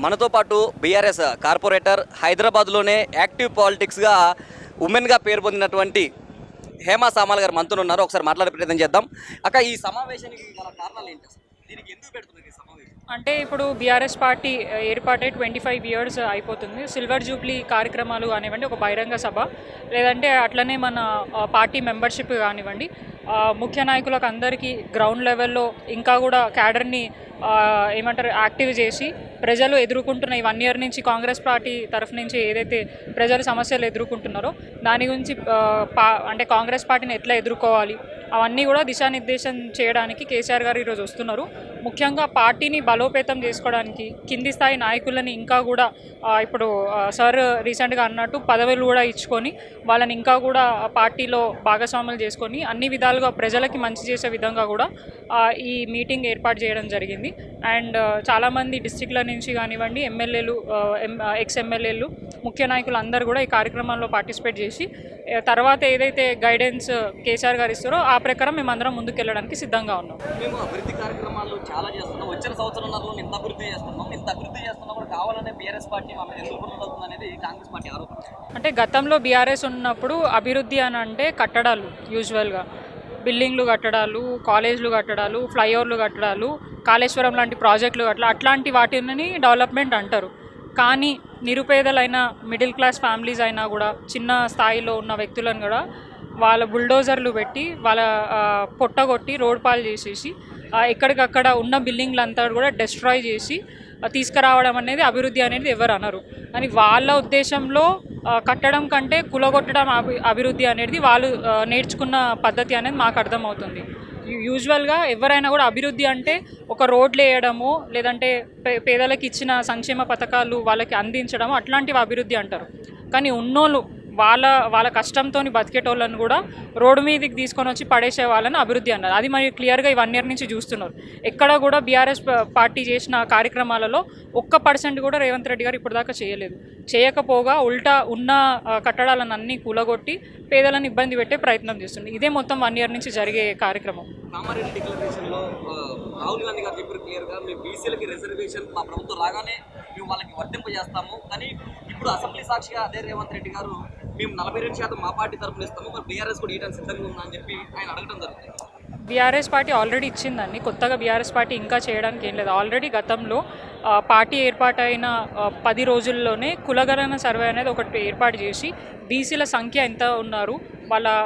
మనతో పాటు BRS corporator హైదరాబాద్లోనే యాక్టివ్ పాలిటిక్స్గా ఉమెన్గా పేరు పొందినటువంటి హేమా సామాల్ గారు మనతో ఉన్నారు. ఒకసారి మాట్లాడే ప్రయత్నం చేద్దాం. అక్క, ఈ సమావేశానికి గల కారణాలు ఏంటి అసలు? దీనికి ఎందుకు పెడుతున్నారు ఈ సమావేశం? అంటే ఇప్పుడు బీఆర్ఎస్ పార్టీ ఏర్పాటై 25 ఇయర్స్ అయిపోతుంది. సిల్వర్ జూబ్లీ కార్యక్రమాలు కానివ్వండి, ఒక బహిరంగ సభ, లేదంటే అట్లనే మన పార్టీ మెంబర్షిప్ కానివ్వండి, ముఖ్య నాయకులకు అందరికీ గ్రౌండ్ లెవెల్లో ఇంకా కూడా క్యాడర్ని ఏమంటారు యాక్టివ్ చేసి ప్రజలు ఎదుర్కొంటున్న ఈ 1 ఇయర్ నుంచి కాంగ్రెస్ పార్టీ తరఫు నుంచి ఏదైతే ప్రజలు సమస్యలు ఎదుర్కొంటున్నారో దాని గురించి అంటే కాంగ్రెస్ పార్టీని ఎట్లా ఎదుర్కోవాలి అవన్నీ కూడా దిశానిర్దేశం చేయడానికి కేసీఆర్ గారు ఈరోజు వస్తున్నారు. ముఖ్యంగా పార్టీని బలోపేతం చేసుకోవడానికి కింది స్థాయి నాయకులని ఇంకా కూడా ఇప్పుడు సార్ రీసెంట్గా అన్నట్టు పదవులు కూడా ఇచ్చుకొని వాళ్ళని ఇంకా కూడా పార్టీలో భాగస్వాములు చేసుకొని అన్ని విధాలుగా ప్రజలకి మంచి చేసే విధంగా కూడా ఈ మీటింగ్ ఏర్పాటు చేయడం జరిగింది. అండ్ చాలామంది డిస్టిక్ల నుంచి కానివ్వండి, ఎమ్మెల్యేలు, ఎక్స్ ఎమ్మెల్యేలు, ముఖ్య నాయకులు అందరూ కూడా ఈ కార్యక్రమంలో పార్టిసిపేట్ చేసి తర్వాత ఏదైతే గైడెన్స్ కేసీఆర్ గారు ఇస్తారో ఆ ప్రకారం మేమందరం ముందుకెళ్ళడానికి సిద్ధంగా ఉన్నాం. మేము అభివృద్ధి కార్యక్రమాలు చాలా చేస్తున్నాం. వచ్చిన సంవత్సరంలో ఇంత అభివృద్ధి చేస్తున్నా కూడా కావాలనే బీఆర్ఎస్ పార్టీ మా మీద ఎందుకు అవుతుంది అనేది కాంగ్రెస్ పార్టీ ఆరోపణ. అంటే గతంలో బీఆర్ఎస్ ఉన్నప్పుడు అభివృద్ధి అని అంటే కట్టడాలు, యూజువల్గా బిల్డింగ్లు కట్టడాలు, కాలేజ్లు కట్టడాలు, ఫ్లైఓవర్లు కట్టడాలు, కాళేశ్వరం లాంటి ప్రాజెక్టులు అట్లాంటి వాటిని డెవలప్మెంట్ అంటారు. కానీ నిరుపేదలైన మిడిల్ క్లాస్ ఫ్యామిలీస్ అయినా కూడా చిన్న స్థాయిలో ఉన్న వ్యక్తులను కూడా వాళ్ళ బుల్డోజర్లు పెట్టి వాళ్ళ పొట్టగొట్టి రోడ్ పాలు చేసేసి ఎక్కడికక్కడ ఉన్న బిల్డింగ్లంతా కూడా డెస్ట్రాయ్ చేసి తీసుకురావడం అనేది అభివృద్ధి అనేది ఎవరు అనరు. కానీ వాళ్ళ ఉద్దేశంలో కట్టడం కంటే కులగొట్టడం అభివృద్ధి అనేది వాళ్ళు నేర్చుకున్న పద్ధతి అనేది మాకు అర్థమవుతుంది. యూజువల్గా ఎవరైనా కూడా అభివృద్ధి అంటే ఒక రోడ్లు వేయడము, లేదంటే పేదలకు ఇచ్చిన సంక్షేమ పథకాలు వాళ్ళకి అందించడము, అట్లాంటివి అభివృద్ధి అంటారు. కానీ ఉన్నోళ్ళు వాళ్ళ కష్టంతో బతికేటోళ్ళని కూడా రోడ్డు మీదకి తీసుకొని వచ్చి పడేసే వాళ్ళని అభివృద్ధి అన్నారు. అది మరి క్లియర్గా ఈ 1 ఇయర్ నుంచి చూస్తున్నారు. ఎక్కడ కూడా బీఆర్ఎస్ పార్టీ చేసిన కార్యక్రమాలలో 1% కూడా రేవంత్ రెడ్డి గారు ఇప్పటిదాకా చేయలేదు. చేయకపోగా ఉల్టా ఉన్న కట్టడాలను అన్నీ కూలగొట్టి పేదలను ఇబ్బంది పెట్టే ప్రయత్నం చేస్తుంది. ఇదే మొత్తం 1 ఇయర్ నుంచి జరిగే కార్యక్రమం. కామారెడ్డి డిక్లరేషన్లో రాహుల్ గాంధీ గారు చెప్పారు క్లియర్గా, మీ బీసీలకి రిజర్వేషన్ మా ప్రభుత్వం రాగానే మేము వాళ్ళకి వర్తింపజేస్తాము. కానీ ఇప్పుడు అసెంబ్లీ సాక్షిగా అదే రేవంత్ రెడ్డి గారు మేము 42% మా పార్టీ తరఫున ఇస్తాము, మరి బీఆర్ఎస్ కూడా ఇవ్వడానికి సిద్ధంగా ఉందా అని చెప్పి ఆయన అడగడం జరుగుతుంది. బీఆర్ఎస్ పార్టీ ఆల్రెడీ ఇచ్చిందండి. కొత్తగా బీఆర్ఎస్ పార్టీ ఇంకా చేయడానికి ఏం లేదు. ఆల్రెడీ గతంలో పార్టీ ఏర్పాటైన 10 రోజుల్లోనే కులగణన సర్వే అనేది ఒకటి ఏర్పాటు చేసి బీసీల సంఖ్య ఎంత ఉన్నారు,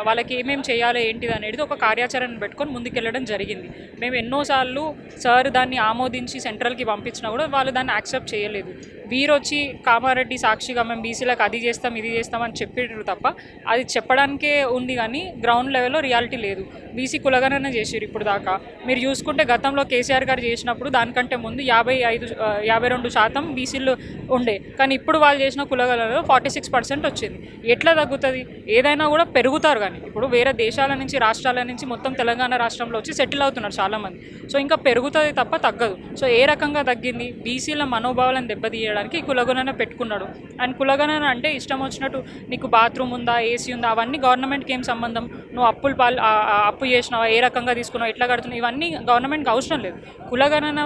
వాళ్ళకి ఏమేమి చేయాలి ఏంటిది అనేది ఒక కార్యాచరణ పెట్టుకొని ముందుకెళ్ళడం జరిగింది. మేము ఎన్నోసార్లు సార్ దాన్ని ఆమోదించి సెంట్రల్కి పంపించినా కూడా వాళ్ళు దాన్ని యాక్సెప్ట్ చేయలేదు. వీరొచ్చి కామారెడ్డి సాక్షిగా మేము బీసీలకు అది చేస్తాం ఇది చేస్తామని చెప్పారు తప్ప అది చెప్పడానికే ఉంది, కానీ గ్రౌండ్ లెవెల్లో రియాలిటీ లేదు. బీసీ కులగణన చేసారు ఇప్పుడు దాకా. మీరు చూసుకుంటే గతంలో కేసీఆర్ గారు చేసినప్పుడు దానికంటే ముందు 52% బీసీలు ఉండే, కానీ ఇప్పుడు వాళ్ళు చేసిన కులగణనలో 46% వచ్చింది. ఎట్లా తగ్గుతుంది? ఏదైనా కూడా పెరుగుతారు. కానీ ఇప్పుడు వేరే దేశాల నుంచి, రాష్ట్రాల నుంచి మొత్తం తెలంగాణ రాష్ట్రంలో వచ్చి సెటిల్ అవుతున్నారు చాలామంది. సో ఇంకా పెరుగుతుంది తప్ప తగ్గదు. సో ఏ రకంగా తగ్గింది? బీసీల మనోభావాలను దెబ్బతీయడానికి కులగణన పెట్టుకున్నాడు. అండ్ కులగణన అంటే ఇష్టం వచ్చినట్టు నీకు బాత్రూమ్ ఉందా, ఏసీ ఉందా, అవన్నీ గవర్నమెంట్కి ఏం సంబంధం? నువ్వు అప్పు చేసినావా, ఏ రకంగా తీసుకున్నావు, ఎట్లా కడుతున్నావు, ఇవన్నీ గవర్నమెంట్కి అవసరం లేదు. కులగణన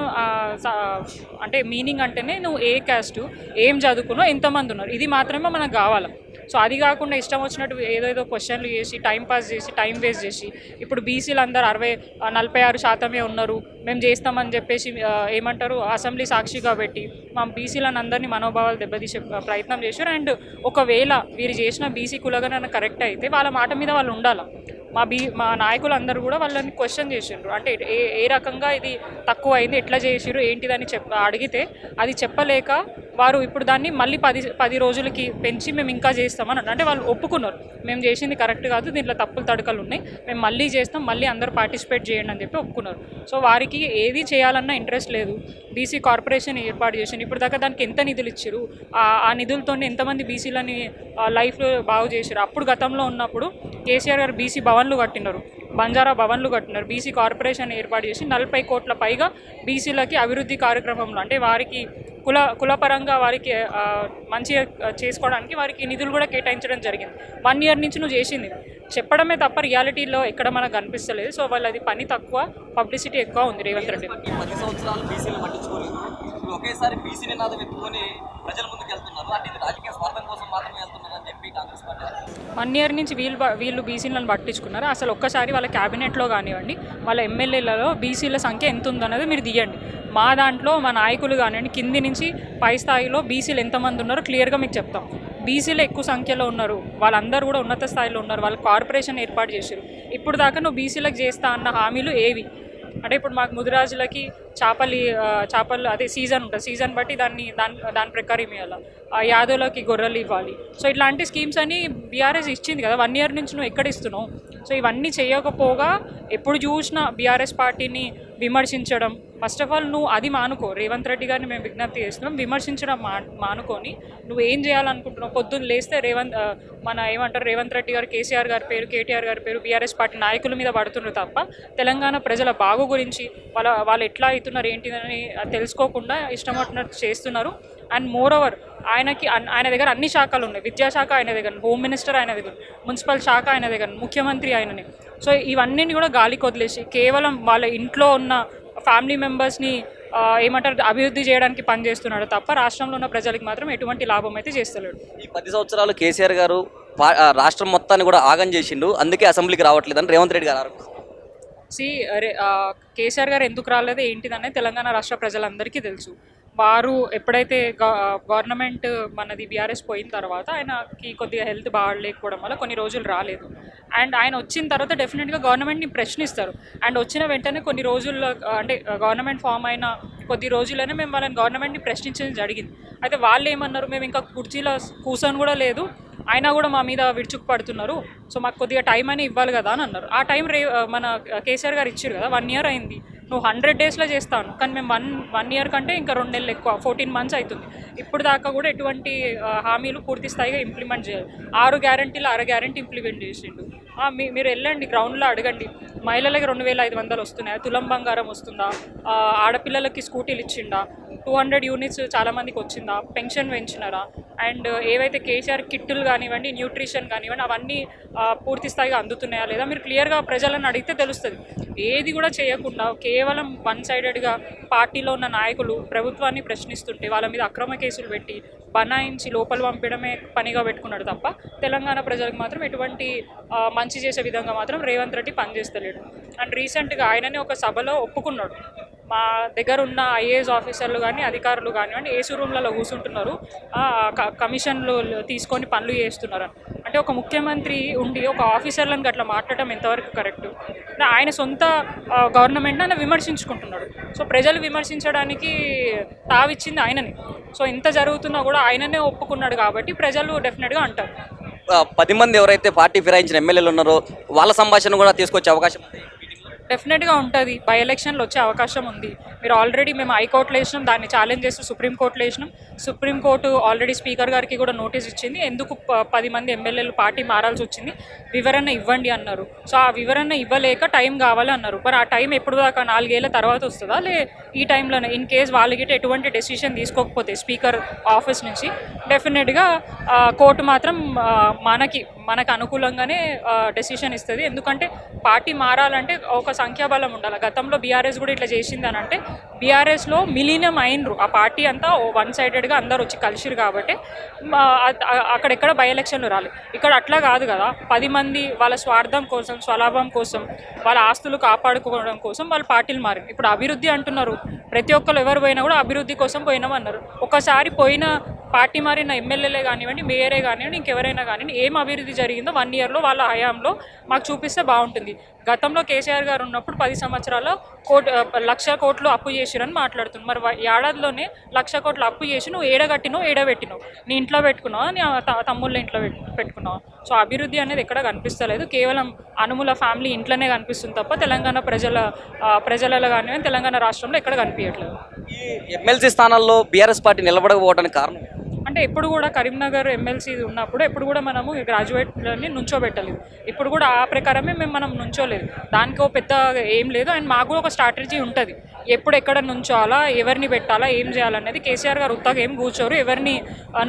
అంటే మీనింగ్ అంటేనే నువ్వు ఏ క్యాస్టు, ఏం చదువుకున్నావు, ఎంతమంది ఉన్నారు, ఇది మాత్రమే మనకు కావాలి. సో అది కాకుండా ఇష్టం వచ్చినట్టు ఏదేదో క్వశ్చన్లు చేసి టైం పాస్ చేసి టైం వేస్ట్ చేసి ఇప్పుడు బీసీలు అందరూ 46% ఉన్నారు మేము చేస్తామని చెప్పేసి ఏమంటారు అసెంబ్లీ సాక్షిగా పెట్టి మా బీసీలను అందరినీ మనోభావాలు దెబ్బతీసే ప్రయత్నం చేశారు. అండ్ ఒకవేళ వీరు చేసిన బీసీ కులగణన కరెక్ట్ అయితే వాళ్ళ మాట మీద వాళ్ళు ఉండాలి. మా నాయకులు అందరూ కూడా వాళ్ళని క్వశ్చన్ చేసిండ్రు. అంటే ఏ రకంగా ఇది తక్కువ అయింది, ఎట్లా చేసిర్రు ఏంటిదని అడిగితే అది చెప్పలేక వారు ఇప్పుడు దాన్ని మళ్ళీ 10 రోజులకి పెంచి మేము ఇంకా చేస్తామని అంటే వాళ్ళు ఒప్పుకున్నారు. మేము చేసింది కరెక్ట్ కాదు, దీంట్లో తప్పులు తడకలు ఉన్నాయి, మేము మళ్ళీ చేస్తాం, మళ్ళీ అందరూ పార్టిసిపేట్ చేయండి అని చెప్పి ఒప్పుకున్నారు. సో వారికి ఏది చేయాలన్నా ఇంట్రెస్ట్ లేదు. బీసీ కార్పొరేషన్ ఏర్పాటు చేసింది. ఇప్పుడు దాకా దానికి ఎంత నిధులు ఇచ్చారు, ఆ నిధులతో ఎంతమంది బీసీలని లైఫ్ బాగు చేశారు. అప్పుడు గతంలో ఉన్నప్పుడు కేసీఆర్ గారు బీసీ భవన్లు కట్టినారు, బంజారా భవన్లు కట్టినారు. బీసీ కార్పొరేషన్ ఏర్పాటు చేసి 40 కోట్ల పైగా బీసీలకి అభివృద్ధి కార్యక్రమంలో అంటే వారికి కులపరంగా వారికి మంచిగా చేసుకోవడానికి వారికి నిధులు కూడా కేటాయించడం జరిగింది. 1 ఇయర్ నుంచి నువ్వు చేసింది. చెప్పడమే తప్ప రియాలిటీలో ఎక్కడ మనకు కనిపిస్తలేదు. సో వాళ్ళది పని తక్కువ, పబ్లిసిటీ ఎక్కువ ఉంది రేవంత్ రెడ్డి. ఈ 10 సంవత్సరాలు బీసీలు పట్టించుకోలేదు. ఇప్పుడు ఒకేసారి బీసీ నినాదం ఎత్తుకొని ప్రజల ముందుకు వెళ్తున్నారు. అంటే ఇది రాజకీయ స్వార్థం కోసం మాత్రమే వెళ్తున్నారు అని చెప్పి కాంగ్రెస్ పార్టీ 1 ఇయర్ నుంచి వీళ్ళు బీసీలను పట్టించుకున్నారు. అసలు ఒక్కసారి వాళ్ళ క్యాబినెట్లో కానివ్వండి, వాళ్ళ ఎమ్మెల్యేలలో బీసీల సంఖ్య ఎంత ఉందన్నది మీరు తీయండి. మా దాంట్లో మా నాయకులు కానివ్వండి, కింది నుంచి పై స్థాయిలో బీసీలు ఎంతమంది ఉన్నారో క్లియర్గా మీకు చెప్తాం. బీసీలు ఎక్కువ సంఖ్యలో ఉన్నారు, వాళ్ళందరూ కూడా ఉన్నత స్థాయిలో ఉన్నారు, వాళ్ళు కార్పొరేషన్ ఏర్పాటు చేశారు. ఇప్పుడు దాకా నువ్వు బీసీలకు చేస్తా అన్న హామీలు ఏవి? అంటే ఇప్పుడు మాకు ముదిరాజులకి చేపలు అదే సీజన్ ఉంటుంది, సీజన్ బట్టి దాని ప్రకారం ఇవ్వాలి. యాదవులకి గొర్రెలు ఇవ్వాలి. సో ఇట్లాంటి స్కీమ్స్ అని బీఆర్ఎస్ ఇచ్చింది కదా, 1 ఇయర్ నుంచి నువ్వు ఎక్కడ ఇస్తున్నావు? సో ఇవన్నీ చేయకపోగా ఎప్పుడు చూసినా బీఆర్ఎస్ పార్టీని విమర్శించడం, ఫస్ట్ ఆఫ్ ఆల్ నువ్వు అది మానుకో. రేవంత్ రెడ్డి గారిని మేము విజ్ఞప్తి చేస్తున్నాం, విమర్శించడం మానుకొని నువ్వు ఏం చేయాలనుకుంటున్నావు? పొద్దున్న లేస్తే రేవంత్ రెడ్డి గారు, కేసీఆర్ గారి పేరు, కేటీఆర్ గారి పేరు, బీఆర్ఎస్ పార్టీ నాయకుల మీద పడుతున్నారు తప్ప తెలంగాణ ప్రజల బాగు గురించి వాళ్ళు ఎట్లా అవుతున్నారు ఏంటిదని తెలుసుకోకుండా ఇష్టం వచ్చినట్టు చేస్తున్నారు. అండ్ మోర్ ఓవర్ ఆయన దగ్గర అన్ని శాఖలు ఉన్నాయి. విద్యాశాఖ ఆయన దగ్గర, హోమ్ మినిస్టర్ ఆయన దగ్గర, మున్సిపల్ శాఖ ఆయన దగ్గర, ముఖ్యమంత్రి ఆయననే. సో ఇవన్నీ కూడా గాలికి వదిలేసి కేవలం వాళ్ళ ఇంట్లో ఉన్న ఫ్యామిలీ మెంబర్స్ని అభివృద్ధి చేయడానికి పనిచేస్తున్నాడు తప్ప రాష్ట్రంలో ఉన్న ప్రజలకు మాత్రం ఎటువంటి లాభం అయితే చేస్తలేడు. ఈ 10 సంవత్సరాలు కేసీఆర్ గారు రాష్ట్రం మొత్తాన్ని కూడా ఆగం చేసిండు, అందుకే అసెంబ్లీకి రావట్లేదని రేవంత్ రెడ్డి గారు ఆరోపిస్తారు. కేసీఆర్ గారు ఎందుకు రాలేదు ఏంటిదనే తెలంగాణ రాష్ట్ర ప్రజలందరికీ తెలుసు. వారు ఎప్పుడైతే గవర్నమెంట్ మనది బీఆర్ఎస్ పోయిన తర్వాత ఆయనకి కొద్దిగా హెల్త్ బాగాలేకపోవడం వల్ల కొన్ని రోజులు రాలేదు. అండ్ ఆయన వచ్చిన తర్వాత డెఫినెట్గా గవర్నమెంట్ని ప్రశ్నిస్తారు. అండ్ వచ్చిన వెంటనే కొన్ని రోజుల్లో అంటే గవర్నమెంట్ ఫామ్ అయిన కొద్ది రోజుల్లోనే మేము వాళ్ళని గవర్నమెంట్ని ప్రశ్నించడం జరిగింది. అయితే వాళ్ళు ఏమన్నారు, మేము ఇంకా కుర్చీలో కూర్చొని కూడా లేదు, అయినా కూడా మా మీద విడుచుకు పడుతున్నారు, సో మాకు కొద్దిగా టైం అని ఇవ్వాలి కదా అని అన్నారు. ఆ టైం మన కేసీఆర్ గారు ఇచ్చారు కదా, 1 ఇయర్ అయింది. నువ్వు 100 డేస్లో చేస్తాను, కానీ మేము వన్ ఇయర్ కంటే ఇంకా 2 నెలలు ఎక్కువ, 14 మంత్స్ అవుతుంది. ఇప్పుడు దాకా కూడా ఎటువంటి హామీలు పూర్తి స్థాయిగా ఇంప్లిమెంట్ చేయాలి. 6 గ్యారంటీలు 6 గ్యారంటీ ఇంప్లిమెంట్ చేసిండు. మీరు వెళ్ళండి గ్రౌండ్లో అడగండి, మహిళలకి 2500 వస్తున్నాయా, తులం బంగారం వస్తుందా, ఆడపిల్లలకి స్కూటీలు ఇచ్చిండా, 200 యూనిట్స్ చాలామందికి వచ్చిందా, పెన్షన్ పెంచినారా, అండ్ ఏవైతే కేసీఆర్ కిట్టులు కానివ్వండి, న్యూట్రిషన్ కానివ్వండి, అవన్నీ పూర్తి స్థాయిగా అందుతున్నాయా లేదా మీరు క్లియర్గా ప్రజలను అడిగితే తెలుస్తుంది. ఏది కూడా చేయకుండా కేవలం 1 సైడెడ్గా పార్టీలో ఉన్న నాయకులు ప్రభుత్వాన్ని ప్రశ్నిస్తుంటే వాళ్ళ మీద అక్రమ కేసులు పెట్టి బనాయించి లోపల పంపడమే పనిగా పెట్టుకున్నాడు తప్ప తెలంగాణ ప్రజలకు మాత్రం ఎటువంటి మంచి చేసే విధంగా మాత్రం రేవంత్ రెడ్డి పనిచేస్తలేడు. అండ్ రీసెంట్గా ఆయననే ఒక సభలో ఒప్పుకున్నాడు, మా దగ్గర ఉన్న ఐఏఎస్ ఆఫీసర్లు కానీ అధికారులు కానివ్వండి ఏసీ రూమ్లలో కూర్చుంటున్నారు, కమిషన్లు తీసుకొని పనులు చేస్తున్నారు. అంటే ఒక ముఖ్యమంత్రి ఉండి ఒక ఆఫీసర్లను అట్లా మాట్లాడటం ఎంతవరకు కరెక్ట్? ఆయన సొంత గవర్నమెంట్ని ఆయన విమర్శించుకుంటున్నాడు. సో ప్రజలు విమర్శించడానికి తావిచ్చింది ఆయనని. సో ఇంత జరుగుతున్నా కూడా ఆయననే ఒప్పుకున్నాడు కాబట్టి ప్రజలు డెఫినెట్గా అంటారు. 10 మంది ఎవరైతే పార్టీ ఫిరాయించిన ఎమ్మెల్యేలు ఉన్నారో వాళ్ళ సంభాషణ కూడా తీసుకొచ్చే అవకాశం ఉంది. డెఫినెట్గా ఉంటుంది, బై ఎలక్షన్లో వచ్చే అవకాశం ఉంది. మీరు ఆల్రెడీ మేము హైకోర్టులో వేసినాం, దాన్ని ఛాలెంజ్ చేస్తూ సుప్రీంకోర్టులో వేసినాం. సుప్రీంకోర్టు ఆల్రెడీ స్పీకర్ గారికి కూడా నోటీస్ ఇచ్చింది, ఎందుకు 10 మంది ఎమ్మెల్యేలు పార్టీ మారాల్సి వచ్చింది, వివరణ ఇవ్వండి అన్నారు. సో ఆ వివరణ ఇవ్వలేక టైం కావాలి అన్నారు. మరి ఆ టైం ఎప్పుడు దాకా 4 ఏళ్ళ తర్వాత వస్తుందా, ఈ టైంలోనే ఇన్ కేస్ వాళ్ళకి ఎటువంటి డెసిషన్ తీసుకోకపోతే స్పీకర్ ఆఫీస్ నుంచి డెఫినెట్గా కోర్టు మాత్రం మనకు అనుకూలంగానే డెసిషన్ ఇస్తుంది. ఎందుకంటే పార్టీ మారాలంటే ఒక సంఖ్యాబలం ఉండాలి. గతంలో బీఆర్ఎస్ కూడా ఇట్లా చేసింది అని అంటే బీఆర్ఎస్లో మిలీనియం అయినరు, ఆ పార్టీ అంతా 1 సైడెడ్గా అందరు వచ్చి కలిసిరు కాబట్టి అక్కడెక్కడ బై ఎలక్షన్లు రాలేదు. ఇక్కడ అట్లా కాదు కదా, 10 మంది వాళ్ళ స్వార్థం కోసం, స్వలాభం కోసం, వాళ్ళ ఆస్తులు కాపాడుకోవడం కోసం వాళ్ళు పార్టీలు మారారు. ఇప్పుడు అభివృద్ధి అంటున్నారు, ప్రతి ఒక్కరు ఎవరు పోయినా కూడా అభివృద్ధి కోసం పోయినామన్నారు. ఒకసారి పోయిన పార్టీ మారిన ఎమ్మెల్యేలే కానివ్వండి, మేయరే కానివ్వండి, ఇంకెవరైనా కానివ్వండి, ఏం అభివృద్ధి జరిగిందో 1 ఇయర్లో వాళ్ళ హయాంలో మాకు చూపిస్తే బాగుంటుంది. గతంలో కేసీఆర్ గారు ఉన్నప్పుడు 10 సంవత్సరాల్లో 1,00,000 కోట్లు అప్పు చేసిరని మాట్లాడుతుంది. మరి ఏడాదిలోనే 1,00,000 కోట్లు అప్పు చేసి నువ్వు ఏడగట్టినావు, ఏడబెట్టినావు, నీ ఇంట్లో పెట్టుకున్నావా, నీ తమ్ముళ్ళ ఇంట్లో పెట్టుకున్నావా? సో అభివృద్ధి అనేది ఎక్కడ కనిపిస్తలేదు, కేవలం అనుముల ఫ్యామిలీ ఇంట్లోనే కనిపిస్తుంది తప్ప తెలంగాణ ప్రజలలో కానివ్వండి తెలంగాణ రాష్ట్రంలో ఎక్కడ కనిపించట్లేదు. ఈ ఎమ్మెల్సీ స్థానాల్లో బీఆర్ఎస్ పార్టీ నిలబడకపోవడానికి కారణం అంటే ఎప్పుడు కూడా కరీంనగర్ ఎమ్మెల్సీ ఉన్నప్పుడు ఎప్పుడు కూడా మనము గ్రాడ్యుయేట్లని నుంచోబెట్టలేదు. ఇప్పుడు కూడా ఆ ప్రకారమే మనం నుంచోలేదు, దానికో పెద్ద ఏం లేదు. అండ్ మాకు కూడా ఒక స్ట్రాటజీ ఉంటుంది, ఎప్పుడు ఎక్కడ నుంచోవాలా, ఎవరిని పెట్టాలా, ఏం చేయాలనేది. కేసీఆర్ గారు ఉత్తగా ఏం కూర్చోరు, ఎవరిని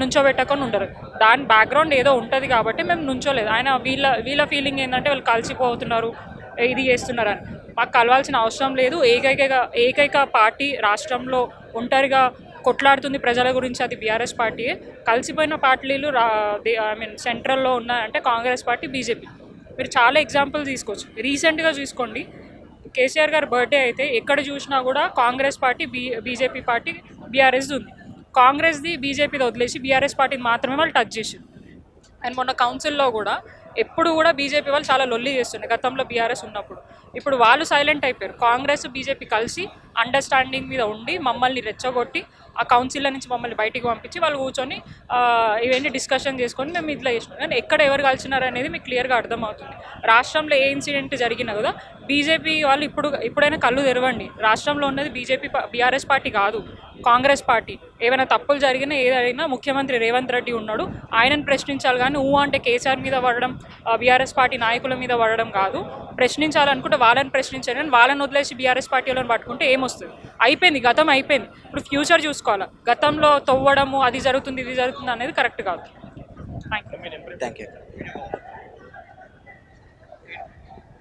నుంచోబెట్టకుండా ఉండరు. దాని బ్యాక్గ్రౌండ్ ఏదో ఉంటుంది కాబట్టి మేము నుంచోలేదు. ఆయన వీళ్ళ ఫీలింగ్ ఏంటంటే వాళ్ళు కలిసిపోతున్నారు, ఇది చేస్తున్నారని. మాకు కలవాల్సిన అవసరం లేదు. ఏకైక పార్టీ రాష్ట్రంలో ఒంటరిగా కొట్లాడుతుంది ప్రజల గురించి, అది బీఆర్ఎస్ పార్టీయే. కలిసిపోయిన పార్టీలు సెంట్రల్లో ఉన్నాయంటే కాంగ్రెస్ పార్టీ, బీజేపీ. మీరు చాలా ఎగ్జాంపుల్ తీసుకోవచ్చు. రీసెంట్గా చూసుకోండి, కేసీఆర్ గారి బర్త్డే అయితే ఎక్కడ చూసినా కూడా Congress party, BJP party, BRS ఉంది. కాంగ్రెస్ది బీజేపీది వదిలేసి బీఆర్ఎస్ పార్టీని మాత్రమే వాళ్ళు టచ్ చేసారు. అండ్ మొన్న కౌన్సిల్లో కూడా ఎప్పుడు కూడా బీజేపీ వాళ్ళు చాలా లొల్లి చేస్తుండే గతంలో బీఆర్ఎస్ ఉన్నప్పుడు. ఇప్పుడు వాళ్ళు సైలెంట్ అయిపోయారు. కాంగ్రెస్ బీజేపీ కలిసి అండర్స్టాండింగ్ మీద ఉండి మమ్మల్ని రెచ్చగొట్టి ఆ కౌన్సిల్లో నుంచి మమ్మల్ని బయటికి పంపించి వాళ్ళు కూర్చొని ఇవన్నీ డిస్కషన్ చేసుకొని మేము ఇట్లా చేసినాం. కానీ ఎక్కడ ఎవరు కలిసినారు అనేది మీకు క్లియర్గా అర్థమవుతుంది. రాష్ట్రంలో ఏ ఇన్సిడెంట్ జరిగినా కదా బీజేపీ వాళ్ళు ఇప్పుడైనా కళ్ళు తెరవండి. రాష్ట్రంలో ఉన్నది బీఆర్ఎస్ పార్టీ కాదు, కాంగ్రెస్ పార్టీ. ఏమైనా తప్పులు జరిగినా ఏదైనా ముఖ్యమంత్రి రేవంత్ రెడ్డి ఉన్నాడు, ఆయనను ప్రశ్నించాలి. కానీ అంటే కేసీఆర్ మీద పడడం, బీఆర్ఎస్ పార్టీ నాయకుల మీద పడడం కాదు. ప్రశ్నించాలనుకుంటే వాళ్ళని ప్రశ్నించాలి, కానీ వాళ్ళని వదిలేసి బీఆర్ఎస్ పార్టీ వాళ్ళని పట్టుకుంటే ఏమొస్తుంది? అయిపోయింది, గతం అయిపోయింది. ఇప్పుడు ఫ్యూచర్ చూసుకోవాలి. గతంలో తవ్వడము అది జరుగుతుంది ఇది జరుగుతుంది అనేది కరెక్ట్ కాదు. Thank you.